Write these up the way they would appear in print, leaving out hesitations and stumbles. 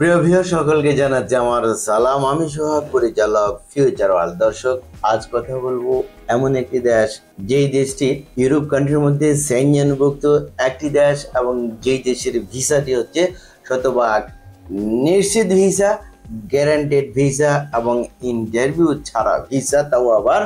প্রিয় ভিউয়ার সকলকে জানাচ্ছি আমার সালাম। আমি সোহাগ, পরিচালক ফিউচার ওয়ার্ল্ড। দর্শক, আজ কথা বলবো এমন একটি দেশ যেই দেশটি ইউরোপ কান্ট্রির মধ্যে সেনজেনভুক্ত একটি দেশ এবং যেই দেশের ভিসাটি হচ্ছে শতভাগ নিশ্চিত ভিসা, গ্যারান্টেড ভিসা এবং ইন্টারভিউ ছাড়া ভিসা, তাও আবার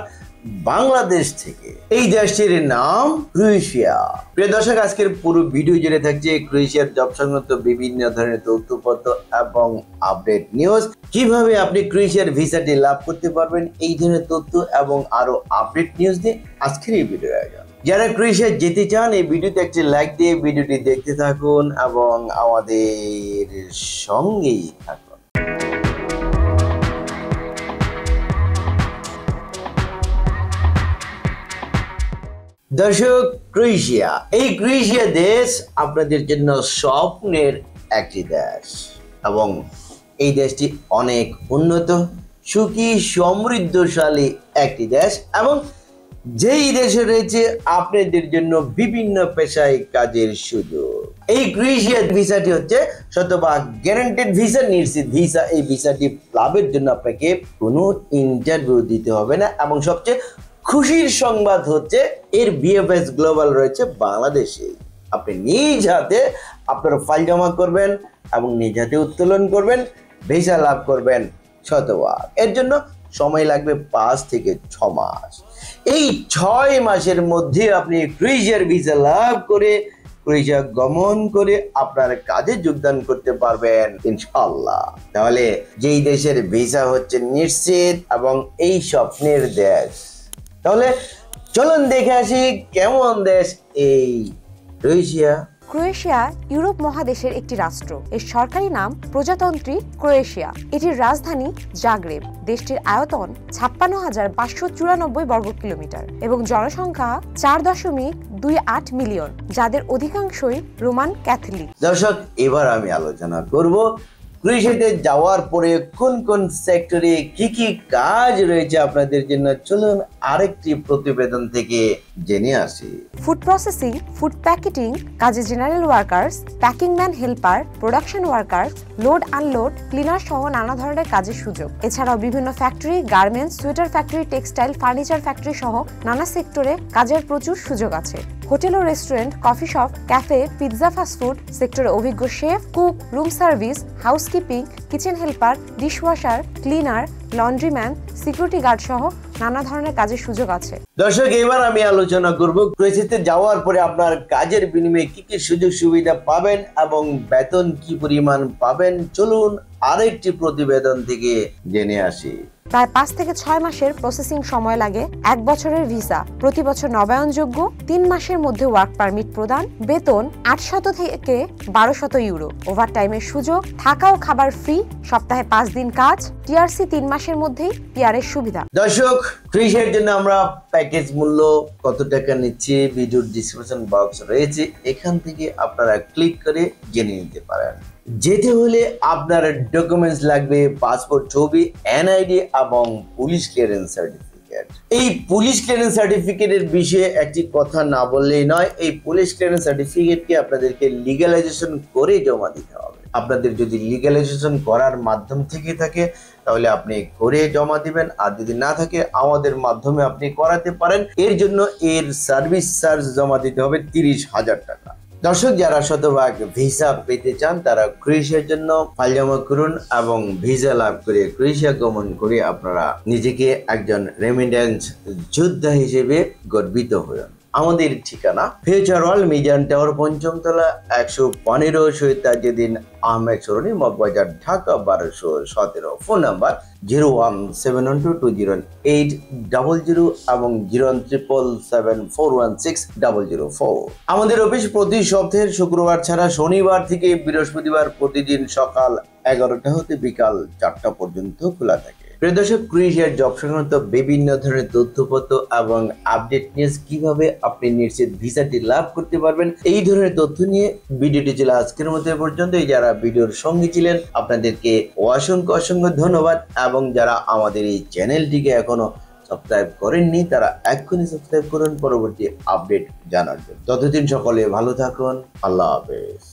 বাংলাদেশ থেকে। এই দেশটির নাম ক্রোয়েশিয়া। প্রিয় দর্শক, আজকের পুরো ভিডিও জুড়ে থাকছে ক্রোয়েশিয়ার জব সংক্রান্ত বিভিন্ন ধরনের তথ্যপত্র এবং আপডেট নিউজ। কিভাবে আপনি ক্রোয়েশিয়ার ভিসাটি লাভ করতে পারবেন, এই ধরনের তথ্য এবং আরো আপডেট নিউজ দিয়ে আজকের এই ভিডিও আয়োজন। যারা ক্রোয়েশিয়া যেতে চান, এই ভিডিওতে একটি লাইক দিয়ে ভিডিওটি দেখতে থাকুন এবং আমাদের সঙ্গেই থাকুন। দর্শক, ক্রোয়েশিয়া, এই ক্রোয়েশিয়া দেশ আপনাদের জন্য স্বপ্নের একটি দেশ এবং এই দেশটি অনেক উন্নত, সুখী, সমৃদ্ধশালী একটি দেশ এবং যেই দেশে রয়েছে আপনাদের জন্য বিভিন্ন পেশায় কাজের সুযোগ। এই ক্রোয়েশিয়া ভিসাটি হচ্ছে শতভাগ গ্যারান্টেড ভিসা, নিশ্চিত ভিসা। এই ভিসাটি লাভের জন্য আপনাকে কোনো ইন্টারভিউ দিতে হবে না এবং সবচেয়ে খুশির সংবাদ হচ্ছে এর বিএফএস গ্লোবাল রয়েছে বাংলাদেশে। আপনি নিজ হাতে আপনার ফাইল জমা করবেন এবং নিজ হাতে উত্তোলন করবেন, ভিসা লাভ করবেন শতভাগ। এর জন্য সময় লাগবে 5 থেকে 6 মাস। এই 6 মাসের মধ্যে আপনি ক্রোয়েশিয়ার ভিসা লাভ করে ক্রোয়েশিয়া গমন করে আপনার কাজে যোগদান করতে পারবেন ইনশাআল্লাহ। তাহলে যেই দেশের ভিসা হচ্ছে নিশ্চিত এবং এই স্বপ্নের দেশ, তাহলে চলুন দেখে আসি কেমন দেশ এই ক্রোয়েশিয়া। ক্রোয়েশিয়া ইউরোপ মহাদেশের একটি রাষ্ট্র। এর সরকারি নাম প্রজাতন্ত্রী ক্রোয়েশিয়া। এটির রাজধানী জাগ্রেব। দেশটির আয়তন 56,594 বর্গ কিলোমিটার এবং জনসংখ্যা 4.28 মিলিয়ন, যাদের অধিকাংশই রোমান ক্যাথলিক। দর্শক, এবার আমি আলোচনা করব ক্রোয়েশিয়াতে যাওয়ার পরে কোন কোন সেক্টরে কি কি কাজ রয়েছে আপনাদের জন্য। চলুন আরেকটি প্রতিবেদন থেকে জেনে আসি। ফুড প্রসেসিং, ফুড প্যাকেটিং, কাজে general workers, packing man, helper, production workers, load unload, cleaner সহ নানা ধরনের কাজের সুযোগ। এছাড়াও বিভিন্ন factory, garments, sweater factory, textile, furniture factory সহ নানা সেক্টরে কাজের প্রচুর সুযোগ আছে। হোটেল ও restaurant, coffee shop, cafe, pizza, fast food সেক্টরে অভিজ্ঞ chef, cook, room service, housekeeping, kitchen helper, dishwasher, cleaner, laundryman, security guard সহ নানা ধরনের কাজের সুযোগ আছে। দর্শক, এবার আমি আলোচনা করব ক্রোয়েশিয়াতে যাওয়ার পরে আপনার কাজের বিনিময়ে কি কি সুযোগ সুবিধা পাবেন এবং বেতন কি পরিমাণ পাবেন। চলুন আরেকটি প্রতিবেদন থেকে জেনে আসি। প্রায় 5 থেকে 6 মাসের প্রসেসিং সময় লাগে। 1 বছরের ভিসা, প্রতি বছর নবায়নযোগ্য, 3 মাসের মধ্যে ওয়ার্ক পারমিট প্রদান, বেতন 800 থেকে 1200 ইউরো, ওভারটাইমের সুযোগ, থাকা ও খাবার ফ্রি, সপ্তাহে 5 দিন কাজ, টিআরসি 3 মাসের মধ্যেই পিআরের সুবিধা। দর্শক, ক্রোয়েশিয়ার জন্য আমরা প্যাকেজ মূল্য কত টাকা নিচ্ছি ভিডিওর ডিসক্রিপশন বক্স রয়েছে, এখান থেকে আপনারা ক্লিক করে জেনে নিতে পারেন। যেতে হলে আপনার ডকুমেন্টস লাগবে পাসপোর্ট, ছবি, এনআইডি এবং পুলিশ ক্লিয়ারেন্স সার্টিফিকেট। এই পুলিশ ক্লিয়ারেন্স সার্টিফিকেটের বিষয়ে একটি কথা না বললেই নয়। এই পুলিশ ক্লিয়ারেন্স সার্টিফিকেটকে আপনাদেরকে লিগ্যালাইজেশন করে জমা দিতে হবে। আপনাদের যদি লিগ্যালাইজেশন করার মাধ্যম থেকে থাকে তাহলে আপনি করে জমা দিবেন, আর যদি না থাকে আমাদের মাধ্যমে আপনি করাতে পারেন। এর জন্য এর সার্ভিস চার্জ জমা দিতে হবে 30,000 টাকা। দর্শক, যারা শতভাগ ভিসা পেতে চান তারা ক্রোয়েশিয়ার জন্য ফাইল জমা করুন এবং ভিসা লাভ করে ক্রোয়েশিয়া গমন করে আপনারা নিজেকে একজন রেমিটেন্স যোদ্ধা হিসেবে গর্বিত হন। আমাদের ঠিকানা ফিউচার ওয়ার্ল্ড, মিজান টাওয়ার, 5ম তলা, 115, শহীদ তাজউদ্দিন আহমেদ সরণি, মগবাজার, ঢাকা 1217। ফোন নাম্বার 017720800 এবং 01777416004। আমাদের অফিস প্রতি সপ্তাহের শুক্রবার ছাড়া শনিবার থেকে বৃহস্পতিবার প্রতিদিন সকাল 11টা হতে বিকাল 4টা পর্যন্ত খোলা থাকে। প্রিয় দর্শক, ক্রোয়েশিয়ার জব সংক্রান্ত বিভিন্ন ধরনের তথ্যপত্র এবং আপডেট নিউজ, কিভাবে আপনি নিশ্চিত ভিসাটি লাভ করতে পারবেন, এই ধরনের তথ্য নিয়ে ভিডিওটি ছিল আজকের মতো এ পর্যন্ত। যারা ভিডিওর সঙ্গে ছিলেন আপনাদেরকে অসংখ্য ধন্যবাদ এবং যারা আমাদের এই চ্যানেলটিকে এখনো সাবস্ক্রাইব করেননি তারা এক্ষুনি সাবস্ক্রাইব করুন পরবর্তী আপডেট জানার জন্য। ততদিন সকলে ভালো থাকুন। আল্লাহ হাফেজ।